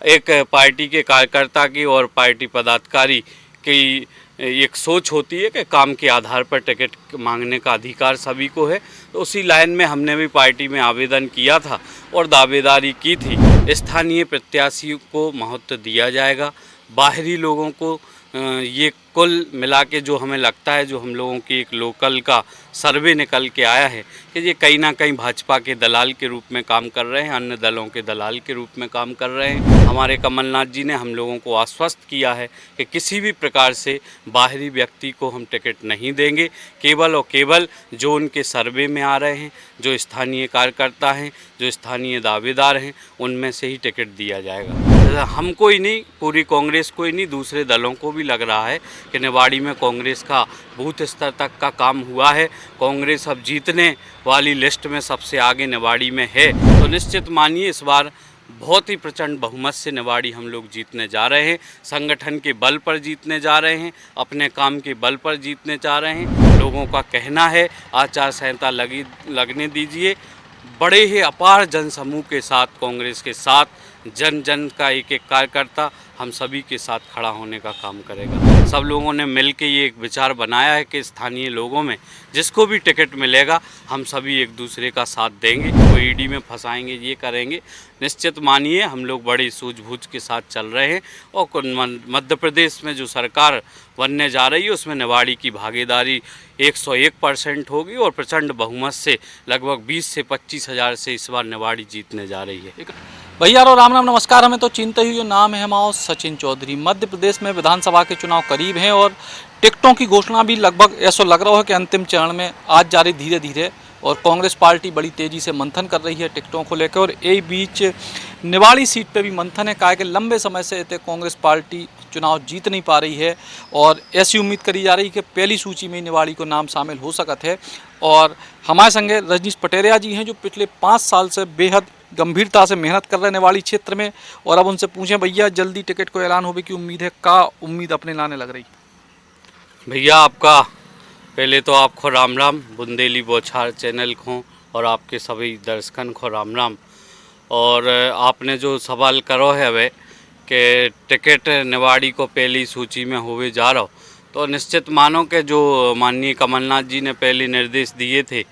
एक पार्टी के कार्यकर्ता की और पार्टी पदाधिकारी की एक सोच होती है कि काम के आधार पर टिकट मांगने का अधिकार सभी को है। तो उसी लाइन में हमने भी पार्टी में आवेदन किया था और दावेदारी की थी। स्थानीय प्रत्याशियों को महत्व दिया जाएगा, बाहरी लोगों को ये कुल मिला के जो हमें लगता है, जो हम लोगों की एक लोकल का सर्वे निकल के आया है कि ये कहीं ना कहीं भाजपा के दलाल के रूप में काम कर रहे हैं, अन्य दलों के दलाल के रूप में काम कर रहे हैं। हमारे कमलनाथ जी ने हम लोगों को आश्वस्त किया है कि किसी भी प्रकार से बाहरी व्यक्ति को हम टिकट नहीं देंगे, केवल और केवल जो उनके सर्वे में आ रहे हैं, जो स्थानीय कार्यकर्ता हैं, जो स्थानीय दावेदार हैं, उनमें से ही टिकट दिया जाएगा। हमको ही नहीं, पूरी कांग्रेस को ही नहीं, दूसरे दलों को भी लग रहा है कि निवाड़ी में कांग्रेस का बूथ स्तर तक का काम हुआ है। कांग्रेस अब जीतने वाली लिस्ट में सबसे आगे निवाड़ी में है। तो निश्चित मानिए इस बार बहुत ही प्रचंड बहुमत से निवाड़ी हम लोग जीतने जा रहे हैं। संगठन के बल पर जीतने जा रहे हैं, अपने काम के बल पर जीतने जा रहे हैं। लोगों का कहना है आचार संहिता लगने दीजिए। बड़े ही अपार जनसमूह के साथ, कांग्रेस के साथ, जन जन का एक एक कार्यकर्ता हम सभी के साथ खड़ा होने का काम करेगा। सब लोगों ने मिल के ये एक विचार बनाया है कि स्थानीय लोगों में जिसको भी टिकट मिलेगा हम सभी एक दूसरे का साथ देंगे, कोई ईडी में फंसाएंगे, ये करेंगे। निश्चित मानिए हम लोग बड़ी सूझबूझ के साथ चल रहे हैं और मध्य प्रदेश में जो सरकार बनने जा रही है उसमें निवाड़ी की भागीदारी 101% होगी और प्रचंड बहुमत से लगभग 20 से 25 हज़ार से इस बार निवाड़ी जीतने जा रही है। भैया और राम राम, नमस्कार। हमें तो चिंता ही नाम है हमारा सचिन चौधरी। मध्य प्रदेश में विधानसभा के चुनाव करीब हैं और टिकटों की घोषणा भी लगभग ऐसा लग रहा है कि अंतिम चरण में आज जा रही धीरे धीरे, और कांग्रेस पार्टी बड़ी तेज़ी से मंथन कर रही है टिकटों को लेकर। और यही बीच निवाड़ी सीट पे भी मंथन है, कहा कि लंबे समय से कांग्रेस पार्टी चुनाव जीत नहीं पा रही है और ऐसी उम्मीद करी जा रही है कि पहली सूची में निवाड़ी को नाम शामिल हो सकता है। और हमारे संगे रजनीश पटेरिया जी हैं जो पिछले 5 साल से बेहद गंभीरता से मेहनत कर रहे हैं निवाड़ी क्षेत्र में। और अब उनसे पूछें भैया, जल्दी टिकट को ऐलान होने की उम्मीद है, का उम्मीद अपने लाने लग रही? भैया आपका पहले तो आपको राम राम, बुंदेली बौछार चैनल को और आपके सभी दर्शकन को राम राम। और आपने जो सवाल करो है वे कि टिकट निवाड़ी को पहली सूची में होवे जा रहा हो, तो निश्चित मानो कि जो माननीय कमलनाथ जी ने पहले निर्देश दिए थे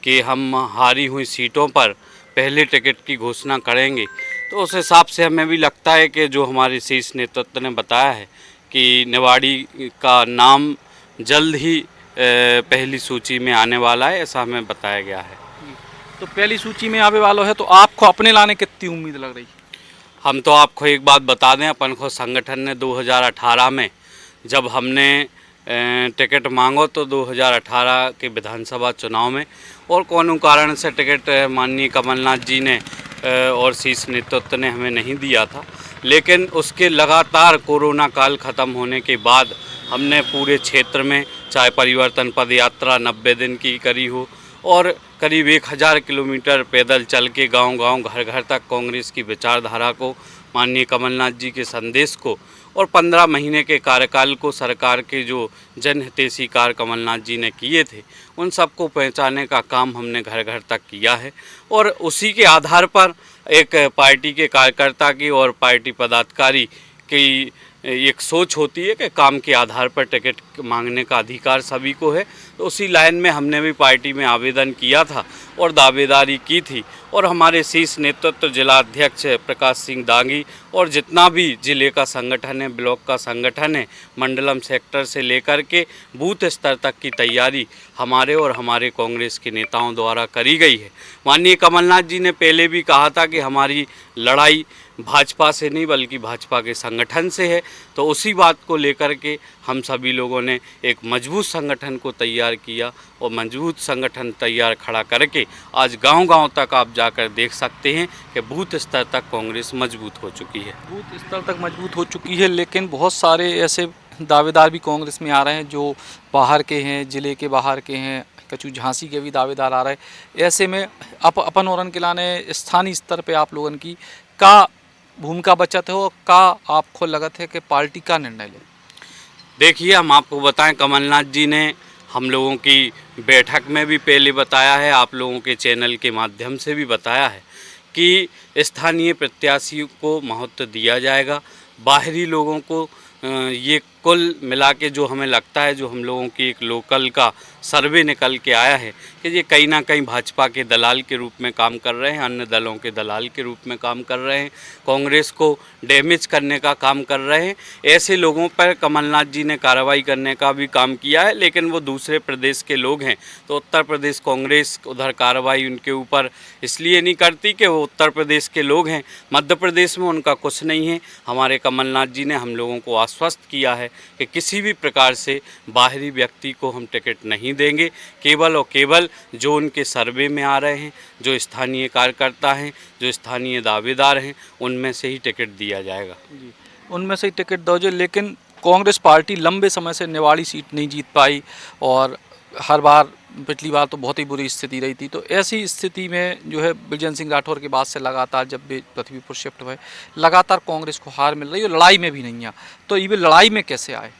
कि हम हारी हुई सीटों पर पहले टिकट की घोषणा करेंगे, तो उस हिसाब से हमें भी लगता है कि जो हमारे शीर्ष नेतृत्व ने बताया है कि निवाड़ी का नाम जल्द ही पहली सूची में आने वाला है, ऐसा हमें बताया गया है। तो पहली सूची में आने वाला है, तो आपको अपने लाने कितनी उम्मीद लग रही? हम तो आपको एक बात बता दें, अपन को संगठन ने 2018 में जब हमने टिकट मांगो तो 2018 के विधानसभा चुनाव में, और कोनो कारण से टिकट माननीय कमलनाथ जी ने और शीर्ष नेतृत्व ने हमें नहीं दिया था। लेकिन उसके लगातार कोरोना काल ख़त्म होने के बाद हमने पूरे क्षेत्र में, चाहे परिवर्तन पद यात्रा 90 दिन की करी हो और करीब 1000 किलोमीटर पैदल चल के गांव-गांव, घर-घर तक कांग्रेस की विचारधारा को, माननीय कमलनाथ जी के संदेश को और 15 महीने के कार्यकाल को, सरकार के जो जनहितैषी कार्य कमलनाथ जी ने किए थे, उन सबको पहचाने का काम हमने घर घर तक किया है। और उसी के आधार पर एक पार्टी के कार्यकर्ता की और पार्टी पदाधिकारी की एक सोच होती है कि काम के आधार पर टिकट मांगने का अधिकार सभी को है। तो उसी लाइन में हमने भी पार्टी में आवेदन किया था और दावेदारी की थी। और हमारे शीर्ष नेतृत्व, जिला अध्यक्ष प्रकाश सिंह दांगी और जितना भी जिले का संगठन है, ब्लॉक का संगठन है, मंडलम सेक्टर से लेकर के बूथ स्तर तक की तैयारी हमारे और हमारे कांग्रेस के नेताओं द्वारा करी गई है। माननीय कमलनाथ जी ने पहले भी कहा था कि हमारी लड़ाई भाजपा से नहीं बल्कि भाजपा के संगठन से है। तो उसी बात को लेकर के हम सभी लोगों ने एक मजबूत संगठन को तैयार किया और मजबूत संगठन तैयार खड़ा करके आज गांव-गांव तक आप जाकर देख सकते हैं कि बूथ स्तर तक कांग्रेस मजबूत हो चुकी है। बूथ स्तर तक मजबूत हो चुकी है, लेकिन बहुत सारे ऐसे दावेदार भी कांग्रेस में आ रहे हैं जो बाहर के हैं, ज़िले के बाहर के हैं, कछु झांसी के भी दावेदार आ रहे हैं। ऐसे में अपन औरन के लाने स्थानीय स्तर पे आप लोगों की का भूमिका बचत हो, का आपको लगत है कि पार्टी का निर्णय ले? देखिए, हम आपको बताएं, कमलनाथ जी ने हम लोगों की बैठक में भी पहले बताया है, आप लोगों के चैनल के माध्यम से भी बताया है कि स्थानीय प्रत्याशियों को महत्व दिया जाएगा। बाहरी लोगों को ये कुल मिला के जो हमें लगता है, जो हम लोगों की एक लोकल का सर्वे निकल के आया है कि ये कहीं ना कहीं भाजपा के दलाल के रूप में काम कर रहे हैं, अन्य दलों के दलाल के रूप में काम कर रहे हैं, कांग्रेस को डैमेज करने का काम कर रहे हैं। ऐसे लोगों पर कमलनाथ जी ने कार्रवाई करने का भी काम किया है, लेकिन वो दूसरे प्रदेश के लोग हैं, तो उत्तर प्रदेश कांग्रेस उधर कार्रवाई उनके ऊपर इसलिए नहीं करती कि वो उत्तर प्रदेश के लोग हैं। मध्य प्रदेश में उनका कुछ नहीं है। हमारे कमलनाथ जी ने हम लोगों को आश्वस्त किया है कि किसी भी प्रकार से बाहरी व्यक्ति को हम टिकट नहीं देंगे। केवल और केवल जो उनके सर्वे में आ रहे हैं, जो स्थानीय कार्यकर्ता हैं, जो स्थानीय दावेदार हैं, उनमें से ही टिकट दिया जाएगा। जी, उनमें से ही टिकट दोगे। लेकिन कांग्रेस पार्टी लंबे समय से निवाड़ी सीट नहीं जीत पाई और हर बार, पिछली बार तो बहुत ही बुरी स्थिति रही थी। तो ऐसी स्थिति में जो है बिजेंद्र सिंह राठौर के बाद से लगातार जब भी पृथ्वीपुर शिफ्ट हुए, लगातार कांग्रेस को हार मिल रही है, लड़ाई में भी नहीं है। तो ये लड़ाई में कैसे आए?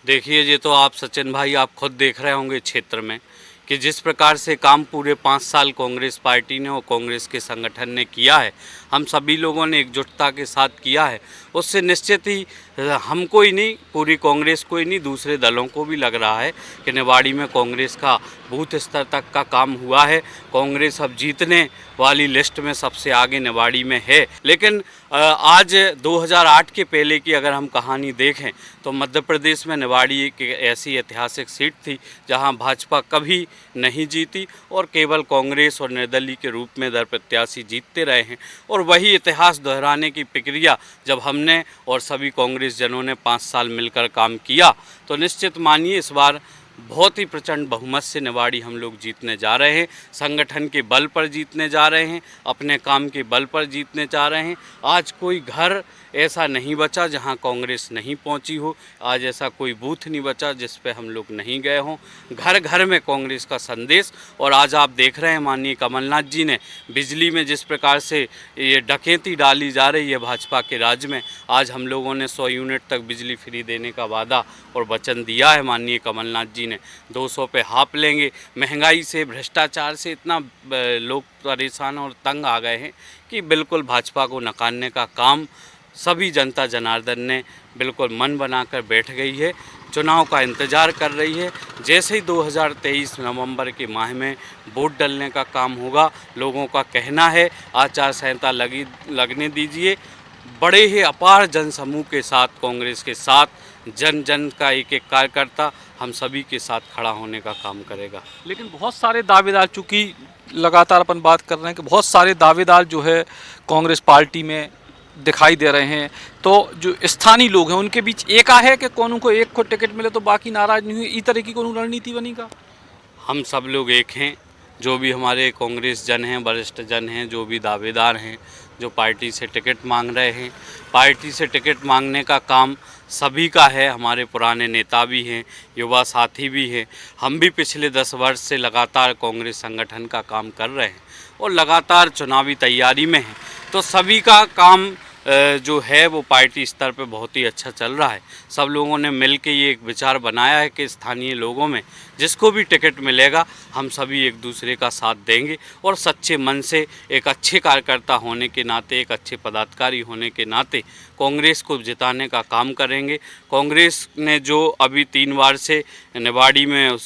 देखिए, ये तो आप सचिन भाई आप खुद देख रहे होंगे क्षेत्र में कि जिस प्रकार से काम पूरे 5 साल कांग्रेस पार्टी ने और कांग्रेस के संगठन ने किया है, हम सभी लोगों ने एकजुटता के साथ किया है, उससे निश्चित ही हमको ही नहीं, पूरी कांग्रेस को ही नहीं, दूसरे दलों को भी लग रहा है कि निवाड़ी में कांग्रेस का बूथ स्तर तक का काम हुआ है। कांग्रेस अब जीतने वाली लिस्ट में सबसे आगे निवाड़ी में है। लेकिन आज 2008 के पहले की अगर हम कहानी देखें तो मध्य प्रदेश में निवाड़ी एक ऐसी ऐतिहासिक सीट थी जहां भाजपा कभी नहीं जीती और केवल कांग्रेस और निर्दलीय के रूप में दर प्रत्याशी जीतते रहे हैं। और वही इतिहास दोहराने की प्रक्रिया जब हमने और सभी कांग्रेस जनों ने 5 साल मिलकर काम किया, तो निश्चित मानिए इस बार बहुत ही प्रचंड बहुमत से निवाड़ी हम लोग जीतने जा रहे हैं। संगठन के बल पर जीतने जा रहे हैं, अपने काम के बल पर जीतने जा रहे हैं। आज कोई घर ऐसा नहीं बचा जहां कांग्रेस नहीं पहुंची हो, आज ऐसा कोई बूथ नहीं बचा जिस पे हम लोग नहीं गए हों। घर घर में कांग्रेस का संदेश। और आज आप देख रहे हैं माननीय कमलनाथ जी ने बिजली में जिस प्रकार से ये डकैती डाली जा रही है भाजपा के राज में, आज हम लोगों ने 100 यूनिट तक बिजली फ्री देने का वादा और वचन दिया है माननीय कमलनाथ जी ने। 200 पे हाफ लेंगे। महंगाई से, भ्रष्टाचार से इतना लोग परेशान और तंग आ गए हैं कि बिल्कुल भाजपा को नकारने का काम सभी जनता जनार्दन ने बिल्कुल मन बनाकर बैठ गई है, चुनाव का इंतज़ार कर रही है। जैसे ही 2023 नवंबर के माह में वोट डलने का काम होगा, लोगों का कहना है आचार संहिता लगने दीजिए। बड़े ही अपार जनसमूह के साथ, कांग्रेस के साथ, जन जन का एक एक कार्यकर्ता हम सभी के साथ खड़ा होने का काम करेगा। लेकिन बहुत सारे दावेदार, चूँकि लगातार अपन बात कर रहे हैं कि बहुत सारे दावेदार जो है कांग्रेस पार्टी में दिखाई दे रहे हैं, तो जो स्थानीय लोग हैं उनके बीच एका है कि कौन को एक को टिकट मिले तो बाकी नाराज नहीं हुई, इस तरह की कोई रणनीति बनेगा? हम सब लोग एक हैं, जो भी हमारे कांग्रेस जन हैं, वरिष्ठ जन हैं, जो भी दावेदार हैं, जो पार्टी से टिकट मांग रहे हैं, पार्टी से टिकट मांगने का काम सभी का है। हमारे पुराने नेता भी हैं, युवा साथी भी हैं। हम भी पिछले 10 वर्ष से लगातार कांग्रेस संगठन का काम कर रहे हैं और लगातार चुनावी तैयारी में हैं। तो सभी का काम जो है वो पार्टी स्तर पे बहुत ही अच्छा चल रहा है। सब लोगों ने मिल के ये एक विचार बनाया है कि स्थानीय लोगों में जिसको भी टिकट मिलेगा हम सभी एक दूसरे का साथ देंगे और सच्चे मन से, एक अच्छे कार्यकर्ता होने के नाते, एक अच्छे पदाधिकारी होने के नाते कांग्रेस को जिताने का काम करेंगे। कांग्रेस ने जो अभी 3 बार से निवाड़ी में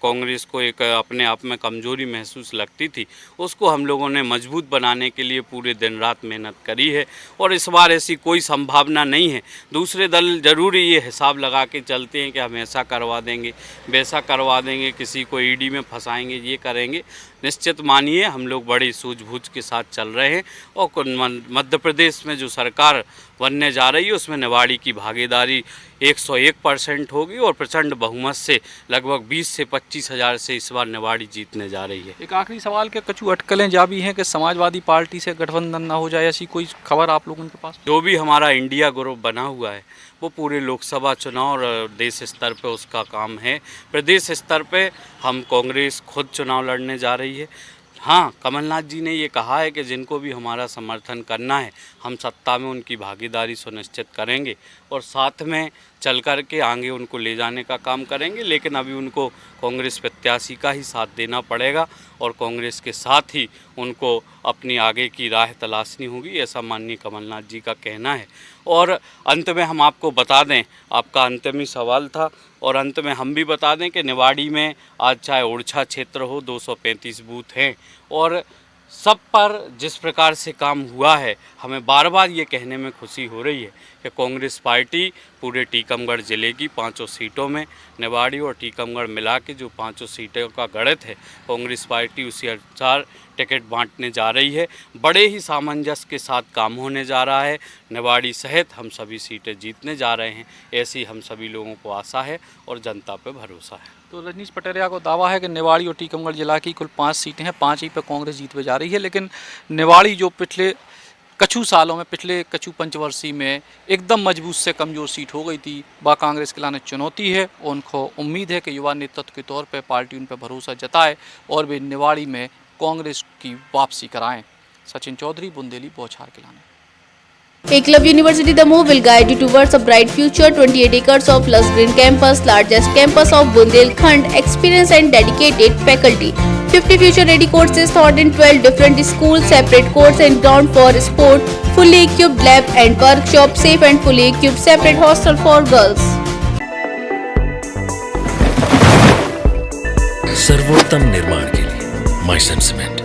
कांग्रेस को एक अपने आप में कमजोरी महसूस लगती थी, उसको हम लोगों ने मजबूत बनाने के लिए पूरे दिन रात मेहनत करी है और इस बार ऐसी कोई संभावना नहीं है। दूसरे दल जरूर ये हिसाब लगा के चलते हैं कि हम ऐसा करवा देंगे, वैसा करवा देंगे, किसी को ईडी में फंसाएंगे, ये करेंगे। निश्चित मानिए हम लोग बड़ी सूझबूझ के साथ चल रहे हैं और मध्य प्रदेश में जो सरकार बनने जा रही है उसमें निवाड़ी की भागीदारी 101% होगी और प्रचंड बहुमत से लगभग 20 से 25 हज़ार से इस बार निवाड़ी जीतने जा रही है। एक आखिरी सवाल के कछु अटकलें जा भी हैं कि समाजवादी पार्टी से गठबंधन ना हो जाए, ऐसी कोई खबर आप लोगों के पास? जो भी हमारा इंडिया ग्रुप बना हुआ है वो पूरे लोकसभा चुनाव और देश स्तर पे उसका काम है। प्रदेश स्तर पे हम कांग्रेस खुद चुनाव लड़ने जा रही है। हाँ, कमलनाथ जी ने ये कहा है कि जिनको भी हमारा समर्थन करना है हम सत्ता में उनकी भागीदारी सुनिश्चित करेंगे और साथ में चल कर के आगे उनको ले जाने का काम करेंगे, लेकिन अभी उनको कांग्रेस प्रत्याशी का ही साथ देना पड़ेगा और कांग्रेस के साथ ही उनको अपनी आगे की राह तलाशनी होगी, ऐसा माननीय कमलनाथ जी का कहना है। और अंत में हम आपको बता दें, आपका अंतिम ही सवाल था, और अंत में हम भी बता दें कि निवाड़ी में आज चाहे ओरछा क्षेत्र हो 235 बूथ हैं और सब पर जिस प्रकार से काम हुआ है, हमें बार बार ये कहने में खुशी हो रही है कि कांग्रेस पार्टी पूरे टीकमगढ़ ज़िले की 5 सीटों में, निवाड़ी और टीकमगढ़ मिला के जो 5 सीटों का गणित है, कांग्रेस पार्टी उसी अनुसार टिकट बांटने जा रही है। बड़े ही सामंजस्य के साथ काम होने जा रहा है। निवाड़ी सहित हम सभी सीटें जीतने जा रहे हैं, ऐसी हम सभी लोगों को आशा है और जनता पर भरोसा है। तो रजनीश पटेरिया को दावा है कि निवाड़ी और टीकमगढ़ जिला की कुल 5 सीटें हैं, 5 ही पर कांग्रेस जीतने जा रही है, लेकिन निवाड़ी जो पिछले कछु सालों में, पिछले कछु पंचवर्षीय में एकदम मजबूत से कमज़ोर सीट हो गई थी, वह कांग्रेस के लाने चुनौती है। उनको उम्मीद है कि युवा नेतृत्व के तौर पर पार्टी उन पर भरोसा जताए और वे निवाड़ी में कांग्रेस की वापसी कराएं। सचिन चौधरी, बुंदेली, बौछार के लाने। Eklavya University Damoh will guide you towards a bright future. 28 acres of lush green campus, largest campus of Bundelkhand, experienced and dedicated faculty. 50 future-ready courses taught in 12 different schools, separate courts and ground for sport, fully equipped lab and workshop, safe and fully equipped separate hostel for girls. सर्वोत्तम निर्माण के लिए माइसन cement.